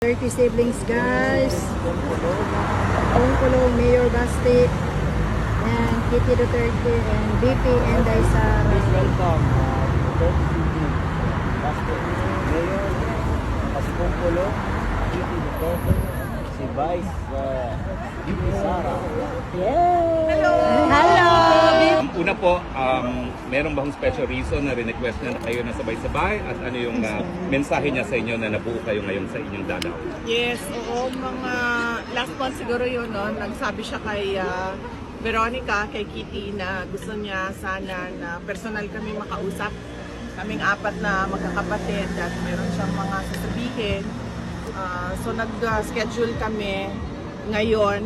30 siblings, guys. Pangulong Mayor Basti and Kitty Duterte and VP Inday Sara. Welcome. Basti Mayor, Pangulong, Kitty Duterte, si Vice VP Sara. Hello! Una po, meron bang special reason na request na kayo na sabay-sabay at ano yung mensahe niya sa inyo na nabuo kayo ngayon sa inyong dadaw? Yes, oo. Mga last month siguro yun, no? Nagsabi siya kay Veronica, kay Kitty, na gusto niya sana na personal kami makausap. Kaming apat na magkakapatid at meron siyang mga sasabihin. So nag-schedule kami ngayon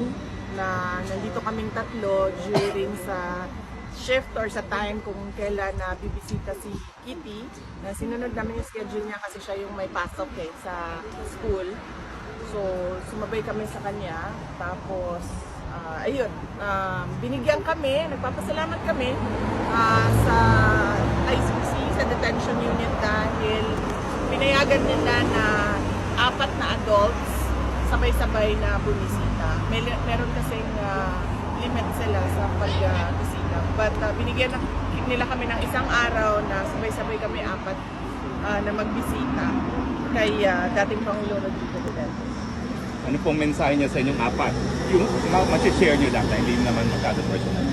na nandito kaming tatlo during sa shift or sa time kung kailan na bibisita si Kitty. Na sinunod namin yung schedule niya kasi siya yung may pasok sa school. So sumabay kami sa kanya. Tapos ayun, binigyan kami, nagpapasalamat kami sa ICC, sa detention unit dahil pinayagan nila na 4 na adults sabay-sabay na bumisita. Meron kasing limit sila sa pagbisita. But binigyan nila kami ng isang araw na sabay-sabay kami 4 na magbisita kay dating Pangulo Rodrigo Duterte. Ano pong mensahe niya sa inyong apat? Yung share niyo data, hindi naman masyado personal.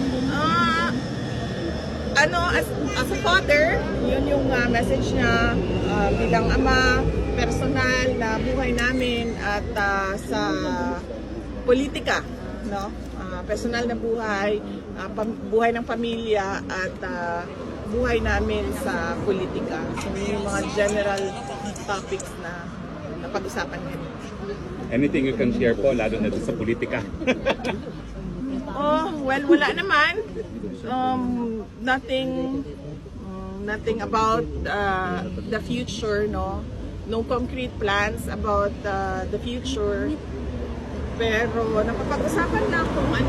As a father, yun yung message niya bilang ama, personal na buhay namin at sa politika, no? Personal na buhay, buhay ng pamilya at buhay namin sa politika. So yun yung mga general topics na napag-usapan ngayon. Anything you can share po, lalo na sa politika? Well, wala naman. Nothing about the future, no? No concrete plans about the future. Pero napapag-usapan na kung ano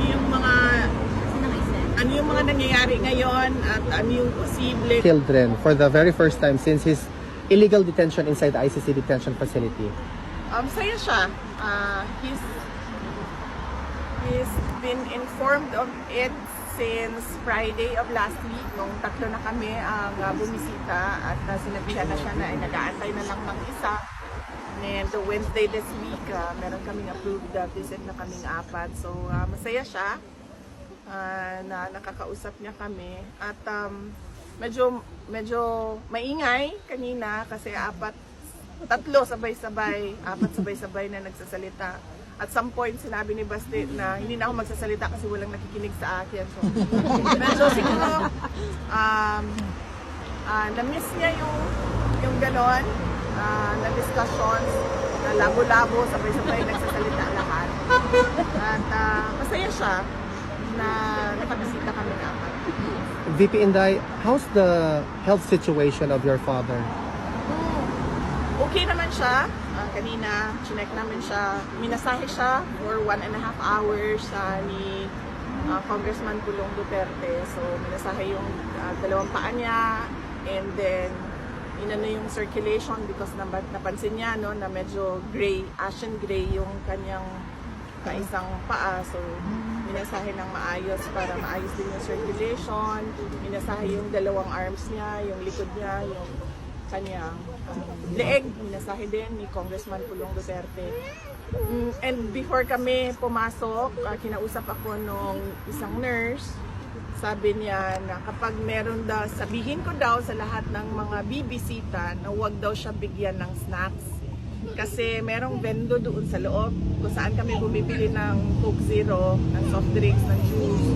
yung mga nangyayari ngayon at ano yung posible. Children for the very first time since his illegal detention inside the ICC detention facility. Saya siya. He's been informed of it since Friday of last week, nung tatlo na kami ang bumisita at sinabihan na siya na ay nag-aantay na lang ng isa. And the Wednesday this week, meron kaming approved visit na kaming 4. So masaya siya na nakakausap niya kami. At medyo maingay kanina kasi 4 sabay-sabay na nagsasalita. At some point, sinabi ni Basti na hindi na ako magsasalita kasi walang nakikinig sa akin. So, medyo siguro, na-miss niya yung ganon, na discussions, na labo-labo, sabay-sabay nagsasalita lahat. At masaya siya na nakabisita kami ng 4. VP Inday, how's the health situation of your father? Okay naman siya. Kanina, chinek namin siya. Minasahe siya for 1.5 hours ni Congressman Pulong Duterte. So, minasahe yung 2 paa niya. And then, inano yung circulation because napansin niya no, na medyo gray, ashen gray yung kanyang kaisang paa. So, minasahe ng maayos para maayos din yung circulation. Minasahe yung 2 arms niya, yung likod niya, yung kanyang leeg, minasahe din ni Congressman Pulong Duterte. And before kami pumasok, kinausap ako nung isang nurse. Sabi niya na kapag meron daw, sabihin ko daw sa lahat ng mga bibisita na huwag daw siya bigyan ng snacks. Kasi merong vendo doon sa loob kung saan kami bumibili ng Coke Zero, ng soft drinks, ng juice.